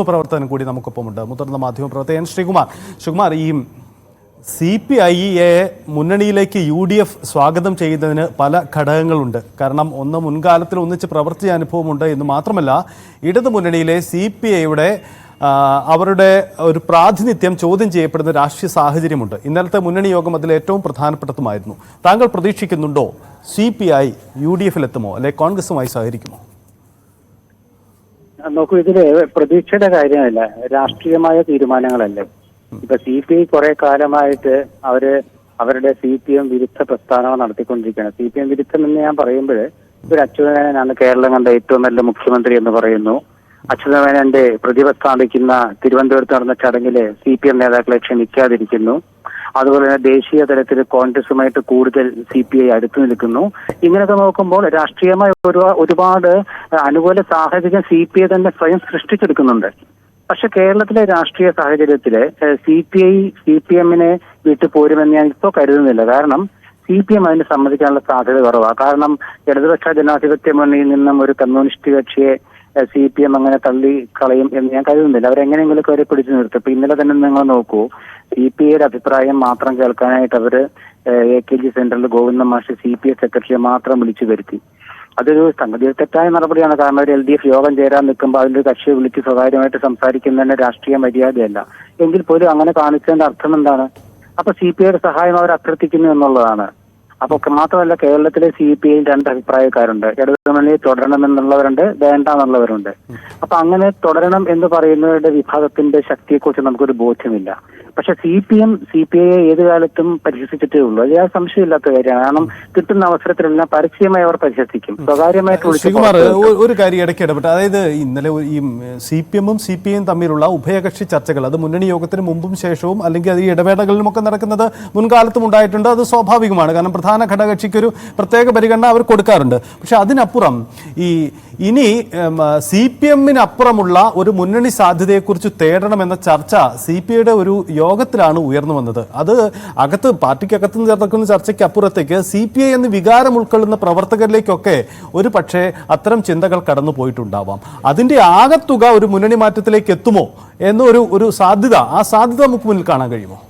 പ്രവർത്തകൻ കൂടി നമുക്കൊപ്പമുണ്ട്, മുതിർന്ന മാധ്യമപ്രവർത്തകൻ ശ്രീകുമാർ. ഈ CPIയെ മുന്നണിയിലേക്ക് UDF സ്വാഗതം ചെയ്യുന്നതിന് പല ഘടകങ്ങളുണ്ട്. കാരണം ഒന്ന്, മുൻകാലത്തിൽ ഒന്നിച്ച് പ്രവർത്തിച്ച അനുഭവമുണ്ട് എന്ന് മാത്രമല്ല, ഇടതു മുന്നണിയിലെ CPIയുടെ അവരുടെ ഒരു പ്രാതിനിധ്യം ചോദ്യം ചെയ്യപ്പെടുന്ന രാഷ്ട്രീയ സാഹചര്യമുണ്ട്. ഇന്നലത്തെ മുന്നണി യോഗം അതിൽ ഏറ്റവും പ്രധാനപ്പെട്ടതുമായിരുന്നു. താങ്കൾ പ്രതീക്ഷിക്കുന്നുണ്ടോ CPI UDFിലെത്തുമോ, അല്ലെ കോൺഗ്രസുമായി സഹകരിക്കുമോ? നോക്കൂ, ഇതില് പ്രതീക്ഷയുടെ കാര്യമല്ല, രാഷ്ട്രീയമായ തീരുമാനങ്ങളല്ലേ. ഇപ്പൊ CPI കുറെ കാലമായിട്ട് അവരുടെ CPM വിരുദ്ധ പ്രസ്ഥാനങ്ങൾ നടത്തിക്കൊണ്ടിരിക്കുകയാണ്. CPM വിരുദ്ധം എന്ന് ഞാൻ പറയുമ്പോൾ ഒരു അച്യുതമേനോനാണ് കേരളം കണ്ട ഏറ്റവും നല്ല മുഖ്യമന്ത്രി എന്ന് പറയുന്നു. അച്യുതമേനോന്റെ പ്രതിഭ സ്ഥാപിക്കുന്ന തിരുവനന്തപുരത്ത് നടന്ന ചടങ്ങില് CPM നേതാക്കളെ ക്ഷണിക്കാതിരിക്കുന്നു. അതുപോലെ തന്നെ ദേശീയ തലത്തിൽ കോൺഗ്രസുമായിട്ട് കൂടുതൽ CPI അടുത്തു നിൽക്കുന്നു. ഇങ്ങനെയൊക്കെ നോക്കുമ്പോൾ രാഷ്ട്രീയമായ ഒരുപാട് അനുകൂല സാഹചര്യം CPI തന്നെ സ്വയം സൃഷ്ടിച്ചെടുക്കുന്നുണ്ട്. പക്ഷെ കേരളത്തിലെ രാഷ്ട്രീയ സാഹചര്യത്തില് CPMനെ വിട്ടു പോരുമെന്ന് ഞാൻ ഇപ്പോൾ കരുതുന്നില്ല. കാരണം CPM അതിന് സമ്മതിക്കാനുള്ള സാധ്യത കുറവാണ്. കാരണം ഇടതുപക്ഷ ജനാധിപത്യ മുന്നണിയിൽ നിന്നും ഒരു കമ്മ്യൂണിസ്റ്റ് കക്ഷിയെ CPM അങ്ങനെ തള്ളി കളയും എന്ന് ഞാൻ കരുതുന്നില്ല. അവരെങ്ങനെയെങ്കിലുമൊക്കെ അവരെ പിടിച്ചു നിർത്തും. ഇപ്പൊ ഇന്നലെ തന്നെ നിങ്ങൾ നോക്കൂ, CPIയുടെ അഭിപ്രായം മാത്രം കേൾക്കാനായിട്ട് അവര് AKG സെന്ററിൽ ഗോവിന്ദൻ മാഷ് CPI സെക്രട്ടറിയെ മാത്രം വിളിച്ചു വരുത്തി. അതൊരു സംഗതി തെറ്റായ നടപടിയാണ്. കാരണം ഒരു LDF യോഗം ചേരാൻ നിൽക്കുമ്പോൾ അതിന്റെ കക്ഷിയെ വിളിച്ച് സ്വകാര്യമായിട്ട് സംസാരിക്കുന്നതിന് രാഷ്ട്രീയ മര്യാദയല്ല. എങ്കിൽ പോലും അങ്ങനെ കാണിച്ചതിന്റെ അർത്ഥം എന്താണ്? അപ്പൊ CPIയുടെ സഹായം അവർ അഭ്യർത്ഥിക്കുന്നു എന്നുള്ളതാണ്. അപ്പൊ മാത്രമല്ല, കേരളത്തിലെ CPIയിൽ രണ്ട് അഭിപ്രായക്കാരുണ്ട്. ഇടതുമുന്നണിയിൽ തുടരണമെന്നുള്ളവരുണ്ട്, വേണ്ട എന്നുള്ളവരുണ്ട്. അപ്പൊ അങ്ങനെ തുടരണം എന്ന് പറയുന്നവരുടെ വിഭാഗത്തിന്റെ ശക്തിയെക്കുറിച്ച് നമുക്കൊരു ബോധ്യമില്ല. പക്ഷെ CPIയെ ഏത് കാലത്തും പരിഹസിച്ചിട്ടേ ഉള്ളൂ. അത് ഞാൻ സംശയമില്ലാത്ത കാര്യമാണ്. കാരണം കിട്ടുന്ന അവസരത്തിലെല്ലാം പരസ്യമായി അവർ പരിഹസിക്കും, സ്വകാര്യമായിട്ട്. ശ്രീകുമാർ, ഒരു കാര്യം ഇടയ്ക്ക് ഇടപെട്ട്, അതായത് ഇന്നലെ ഈ CPMഉം CPIയും തമ്മിലുള്ള ഉഭയകക്ഷി ചർച്ചകൾ, അത് മുന്നണി യോഗത്തിന് മുമ്പും ശേഷവും അല്ലെങ്കിൽ അത് ഈ ഇടവേളകളിലുമൊക്കെ നടക്കുന്നത് മുൻകാലത്തും ഉണ്ടായിട്ടുണ്ട്. അത് സ്വാഭാവികമാണ്. കാരണം പ്രധാന ഘടകകക്ഷിക്കൊരു പ്രത്യേക പരിഗണന അവർ കൊടുക്കാറുണ്ട്. പക്ഷെ അതിനപ്പുറം ഇനി CPMനപ്പുറമുള്ള ഒരു മുന്നണി സാധ്യതയെക്കുറിച്ച് തേടണമെന്ന ചർച്ച CPIയുടെ ഒരു യോഗത്തിലാണ് ഉയർന്നു വന്നത്. അത് പാർട്ടിക്കകത്ത് നടക്കുന്ന ചർച്ചയ്ക്ക് അപ്പുറത്തേക്ക് CPI എന്ന് വികാരം ഉൾക്കൊള്ളുന്ന പ്രവർത്തകരിലേക്കൊക്കെ ഒരു പക്ഷേ അത്തരം ചിന്തകൾ കടന്നു പോയിട്ടുണ്ടാവാം. അതിന്റെ ആകത്തുക ഒരു മുന്നണി മാറ്റത്തിലേക്ക് എത്തുമോ എന്നൊരു സാധ്യത, ആ സാധ്യത നമുക്ക് മുന്നിൽ കാണാൻ കഴിയുമോ?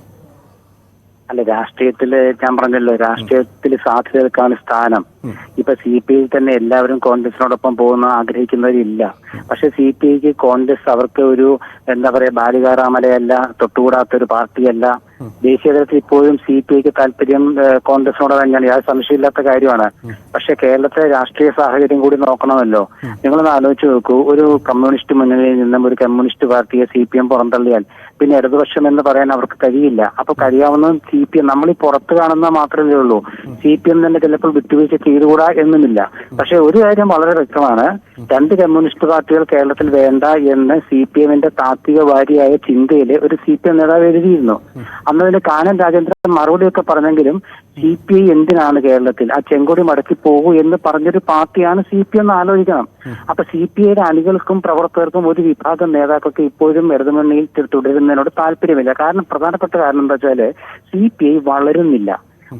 അല്ല, രാഷ്ട്രീയത്തില് ഞാൻ പറഞ്ഞല്ലോ, രാഷ്ട്രീയത്തിൽ സാധ്യതകൾക്കാണ് സ്ഥാനം. ഇപ്പൊ CPI തന്നെ എല്ലാവരും കോൺഗ്രസിനോടൊപ്പം പോകുന്ന ആഗ്രഹിക്കുന്നവരില്ല. പക്ഷെ CPIക്ക് കോൺഗ്രസ് അവർക്ക് ഒരു എന്താ പറയാ ബാലികാറാമലയല്ല, തൊട്ടുകൂടാത്തൊരു പാർട്ടിയല്ല. ദേശീയ തലത്തിൽ ഇപ്പോഴും CPIക്ക് താല്പര്യം കോൺഗ്രസിനോട് തന്നെയാണ്, യാതൊരു സംശയമില്ലാത്ത കാര്യമാണ്. പക്ഷെ കേരളത്തിലെ രാഷ്ട്രീയ സാഹചര്യം കൂടി നോക്കണമല്ലോ. നിങ്ങളൊന്ന് ആലോചിച്ച് നോക്കൂ, ഒരു കമ്മ്യൂണിസ്റ്റ് മുന്നണിയിൽ നിന്നും ഒരു കമ്മ്യൂണിസ്റ്റ് പാർട്ടിയെ CPM പുറന്തള്ളിയാൽ പിന്നെ ഇടതുപക്ഷം എന്ന് പറയാൻ അവർക്ക് കഴിയില്ല. അപ്പൊ കഴിയാവുന്ന CPM നമ്മൾ ഈ പുറത്ത് കാണുന്ന മാത്രമേ ഉള്ളൂ. CPM തന്നെ ചിലപ്പോൾ വിട്ടുവീഴ്ച ചെയ്തുകൂടാ എന്നുമില്ല. പക്ഷെ ഒരു കാര്യം വളരെ വ്യക്തമാണ്, രണ്ട് കമ്മ്യൂണിസ്റ്റ് പാർട്ടികൾ കേരളത്തിൽ വേണ്ട എന്ന് CPMന്റെ താത്വികവാദിയായ ചിന്തയില് ഒരു CPM നേതാവ് എഴുതിയിരുന്നു. അന്നതിന് കാനം രാജേന്ദ്രൻ മറുപടിയൊക്കെ പറഞ്ഞെങ്കിലും CPI എന്തിനാണ് കേരളത്തിൽ, ആ ചെങ്കൊടി മടക്കി പോകൂ എന്ന് പറഞ്ഞൊരു പാർട്ടിയാണ് CPM എന്ന് ആലോചിക്കണം. അപ്പൊ CPIയുടെ അണികൾക്കും പ്രവർത്തകർക്കും ഒരു വിഭാഗം നേതാക്കൾക്ക് ഇപ്പോഴും ഇടതുമുന്നണിയിൽ തുടരുന്നതിനോട് താല്പര്യമില്ല. കാരണം പ്രധാനപ്പെട്ട കാരണം എന്താ വെച്ചാല് CPI വളരുന്നില്ല.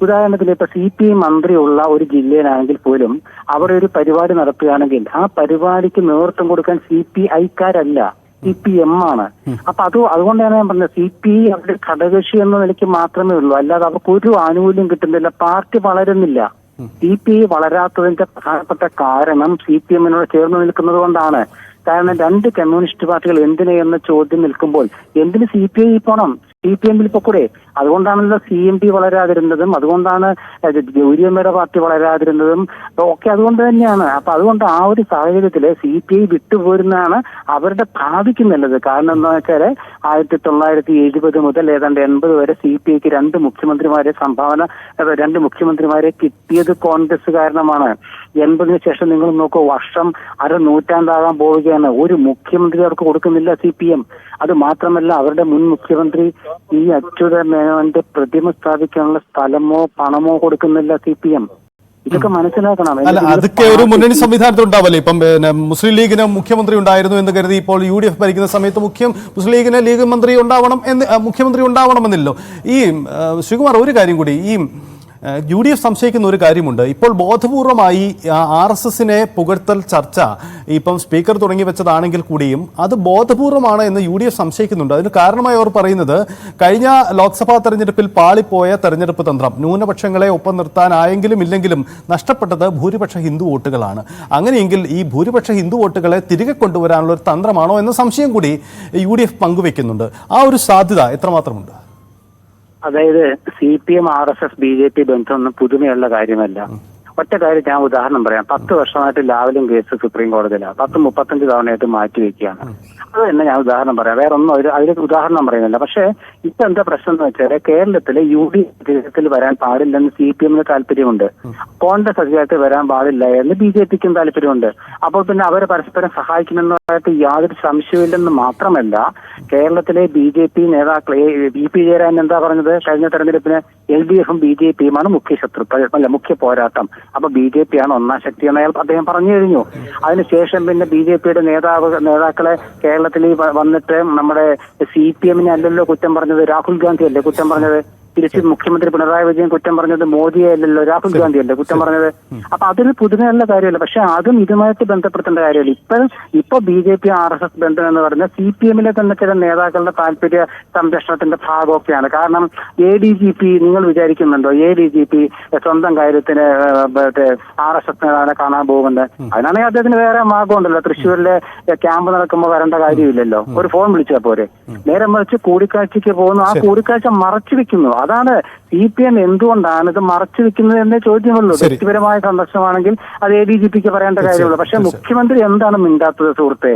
ഉദാഹരണത്തിന് ഇപ്പൊ CPI മന്ത്രിയുള്ള ഒരു ജില്ലയിലാണെങ്കിൽ പോലും അവർ ഒരു പരിപാടി നടത്തുകയാണെങ്കിൽ ആ പരിപാടിക്ക് നേതൃത്വം കൊടുക്കാൻ CPIക്കാരല്ല, CPM ആണ്. അപ്പൊ അതുകൊണ്ടാണ് ഞാൻ പറഞ്ഞത്, CPI അവരുടെ ഘടകകക്ഷി എന്ന നിലയ്ക്ക് മാത്രമേ ഉള്ളൂ. അല്ലാതെ അവർക്ക് ഒരു ആനുകൂല്യം കിട്ടുന്നില്ല, പാർട്ടി വളരുന്നില്ല. CPI വളരാത്തതിന്റെ പ്രധാനപ്പെട്ട കാരണം CPMനോട് ചേർന്ന് നിൽക്കുന്നത് കൊണ്ടാണ്. കാരണം രണ്ട് കമ്മ്യൂണിസ്റ്റ് പാർട്ടികൾ എന്തിന് എന്ന ചോദ്യം നിൽക്കുമ്പോൾ എന്തിന് CPI പോണം, CPMൽ പൊക്കൂടെ? അതുകൊണ്ടാണല്ലോ CMP വളരാതിരുന്നതും, അതുകൊണ്ടാണ് ഗൗരിയമ്മയുടെ പാർട്ടി വളരാതിരുന്നതും ഒക്കെ അതുകൊണ്ട് തന്നെയാണ്. അപ്പൊ അതുകൊണ്ട് ആ ഒരു സാഹചര്യത്തില് CPI വിട്ടുപോരുന്നതാണ് അവരുടെ ഭാവിക്ക് നല്ലത്. കാരണം എന്താ വെച്ചാല് 1970 മുതൽ ഏതാണ്ട് 80 വരെ CPIക്ക് രണ്ട് മുഖ്യമന്ത്രിമാരെ കിട്ടിയത് കോൺഗ്രസ് കാരണമാണ്. 80-ന് ശേഷം നിങ്ങൾ നോക്കൂ, വർഷം നൂറ്റാണ്ടാകാൻ പോവുകയാണ്, ഒരു മുഖ്യമന്ത്രി അവർക്ക് കൊടുക്കുന്നില്ല CPM. അത് മാത്രമല്ല, അവരുടെ മുൻ മുഖ്യമന്ത്രി ഈ അച്യുതമേനോന്റെ പ്രതിമ സ്ഥാപിക്കാനുള്ള സ്ഥലമോ പണമോ കൊടുക്കുന്നില്ല CPM. ഇതൊക്കെ മനസ്സിലാക്കണം. അല്ല, അതൊക്കെ ഒരു മുന്നണി സംവിധാനത്തിൽ ഉണ്ടാവല്ലേ. ഇപ്പം മുസ്ലിം ലീഗിന് മുഖ്യമന്ത്രി ഉണ്ടായിരുന്നു എന്ന് കരുതി ഇപ്പോൾ UDF ഭരിക്കുന്ന സമയത്ത് മുസ്ലിം ലീഗിന് മുഖ്യമന്ത്രി ഉണ്ടാവണമെന്നില്ലല്ലോ. ഈ ശ്രീകുമാർ, ഒരു കാര്യം കൂടി, ഈ UDF സംശയിക്കുന്ന ഒരു കാര്യമുണ്ട്. ഇപ്പോൾ ബോധപൂർവമായി RSSനെ പുകഴ്ത്തൽ ചർച്ച ഇപ്പം സ്പീക്കർ തുടങ്ങി വെച്ചതാണെങ്കിൽ കൂടിയും അത് ബോധപൂർവമാണ് എന്ന് UDF സംശയിക്കുന്നുണ്ട്. അതിന് കാരണമായി അവർ പറയുന്നത് കഴിഞ്ഞ ലോക്സഭാ തെരഞ്ഞെടുപ്പിൽ പാളിപ്പോയ തെരഞ്ഞെടുപ്പ് തന്ത്രം, ന്യൂനപക്ഷങ്ങളെ ഒപ്പം നിർത്താനായെങ്കിലും ഇല്ലെങ്കിലും നഷ്ടപ്പെട്ടത് ഭൂരിപക്ഷ ഹിന്ദു വോട്ടുകളാണ്. അങ്ങനെയെങ്കിൽ ഈ ഭൂരിപക്ഷ ഹിന്ദു വോട്ടുകളെ തിരികെ കൊണ്ടുവരാനുള്ള ഒരു തന്ത്രമാണോ എന്ന സംശയം കൂടി UDF പങ്കുവെക്കുന്നുണ്ട്. ആ ഒരു സാധ്യത എത്രമാത്രമുണ്ട്? അതായത് CPM RSS BJP ബന്ധമൊന്നും പുതുമയുള്ള കാര്യമല്ല. ഒറ്റ കാര്യം ഞാൻ ഉദാഹരണം പറയാം. 10 വർഷമായിട്ട് ലാവലിൻ കേസ് സുപ്രീം കോടതിയിലാണ്. 35 തവണയായിട്ട് മാറ്റിവെക്കുകയാണ്. അത് തന്നെ ഞാൻ ഉദാഹരണം പറയാം. വേറെ ഒന്നും അതിൽ ഉദാഹരണം പറയുന്നില്ല. പക്ഷേ ഇപ്പൊ എന്താ പ്രശ്നം എന്ന് വെച്ചാൽ കേരളത്തിലെ UDF അധികാരത്തിൽ വരാൻ പാടില്ലെന്ന് CPMന് താല്പര്യമുണ്ട്. കോൺഗ്രസ് അധികാരത്തിൽ വരാൻ പാടില്ല എന്ന് BJPക്കും താല്പര്യമുണ്ട്. അപ്പോൾ പിന്നെ അവരെ പരസ്പരം സഹായിക്കുമെന്നതായിട്ട് യാതൊരു സംശയമില്ലെന്ന് മാത്രമല്ല, കേരളത്തിലെ BJP നേതാക്കളെ VP ജയരാജൻ എന്താ പറഞ്ഞത്? കഴിഞ്ഞ തെരഞ്ഞെടുപ്പിന് LDFും BJPയുമാണ് മുഖ്യ ശത്രുക്കൾ, അല്ല മുഖ്യ പോരാട്ടം. അപ്പൊ BJPയാണ് ഒന്നാം ശക്തി എന്ന് അദ്ദേഹം പറഞ്ഞു കഴിഞ്ഞു. അതിനുശേഷം പിന്നെ BJPയുടെ നേതാക്കളെ കേരളത്തിൽ വന്നിട്ട് നമ്മുടെ CPMനെ അല്ലല്ലോ കുറ്റം പറഞ്ഞത്, രാഹുൽ ഗാന്ധി അല്ലേ കുറ്റം പറഞ്ഞത്? തിരിച്ച് മുഖ്യമന്ത്രി പിണറായി വിജയൻ കുറ്റം പറഞ്ഞത് മോദിയെ അല്ലല്ലോ, രാഹുൽ ഗാന്ധി അല്ലേ കുറ്റം പറഞ്ഞത്? അപ്പൊ അതൊരു പുതുമയുള്ള കാര്യമല്ല. പക്ഷെ അതും ഇതുമായിട്ട് ബന്ധപ്പെടുത്തേണ്ട കാര്യമല്ല. ഇപ്പൊ BJP RSS ബന്ധം എന്ന് പറയുന്നത് CPMലെ തന്നെ ചില നേതാക്കളുടെ താല്പര്യ സംരക്ഷണത്തിന്റെ ഭാഗമൊക്കെയാണ്. കാരണം ADGP നിങ്ങൾ വിചാരിക്കുന്നുണ്ടോ ADGP സ്വന്തം കാര്യത്തിന് RSS നേതാവിനെ കാണാൻ പോകുന്നത്? അതിനാണെങ്കിൽ അദ്ദേഹത്തിന് വേറെ മാർഗമുണ്ടല്ലോ. തൃശ്ശൂരിലെ ക്യാമ്പ് നടക്കുമ്പോൾ വരേണ്ട കാര്യമില്ലല്ലോ, ഒരു ഫോൺ വിളിച്ചാൽ പോരെ. നേരെ മറിച്ച് കൂടിക്കാഴ്ചയ്ക്ക് പോകുന്നു, ആ കൂടിക്കാഴ്ച മറച്ചു വെക്കുന്നു. അതാണ് CPM എന്തുകൊണ്ടാണ് ഇത് മറച്ചു വെക്കുന്നത് എന്നേ ചോദ്യമുള്ളൂ. വ്യക്തിപരമായ സന്ദർശനമാണെങ്കിൽ അത് ADGPക്ക് പറയേണ്ട കാര്യമുള്ളൂ. പക്ഷെ മുഖ്യമന്ത്രി എന്താണ് മിണ്ടാത്തത് സുഹൃത്തെ?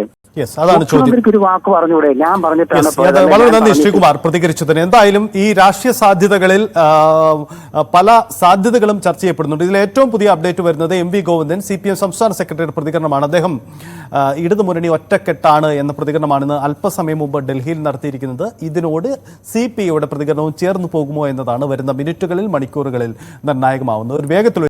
മുഖ്യമന്ത്രിക്ക് ഒരു വാക്ക് പറഞ്ഞൂടെ? ഞാൻ പറഞ്ഞിട്ടാണ്. വളരെ നന്ദി ശ്രീകുമാർ പ്രതികരിച്ചതിന്. എന്തായാലും ഈ രാഷ്ട്രീയ സാധ്യതകളിൽ പല സാധ്യതകളും ചർച്ച ചെയ്യപ്പെടുന്നുണ്ട്. ഇതിൽ ഏറ്റവും പുതിയ അപ്ഡേറ്റ് വരുന്നത് MV ഗോവിന്ദൻ CPM സംസ്ഥാന സെക്രട്ടറിയുടെ പ്രതികരണമാണ്. അദ്ദേഹം ഇടതുമുന്നണി ഒറ്റക്കെട്ടാണ് എന്ന പ്രതികരണമാണ് അല്പസമയം മുമ്പ് ഡൽഹിയിൽ നടത്തിയിരിക്കുന്നത്. ഇതിനോട് CPIയുടെ പ്രതികരണവും ചേർന്ന് പോകുമോ എന്നതാണ് വരുന്ന മിനിറ്റുകളിൽ മണിക്കൂറുകളിൽ നിർണായകമാവുന്നത്. ഒരു വേഗത്തിൽ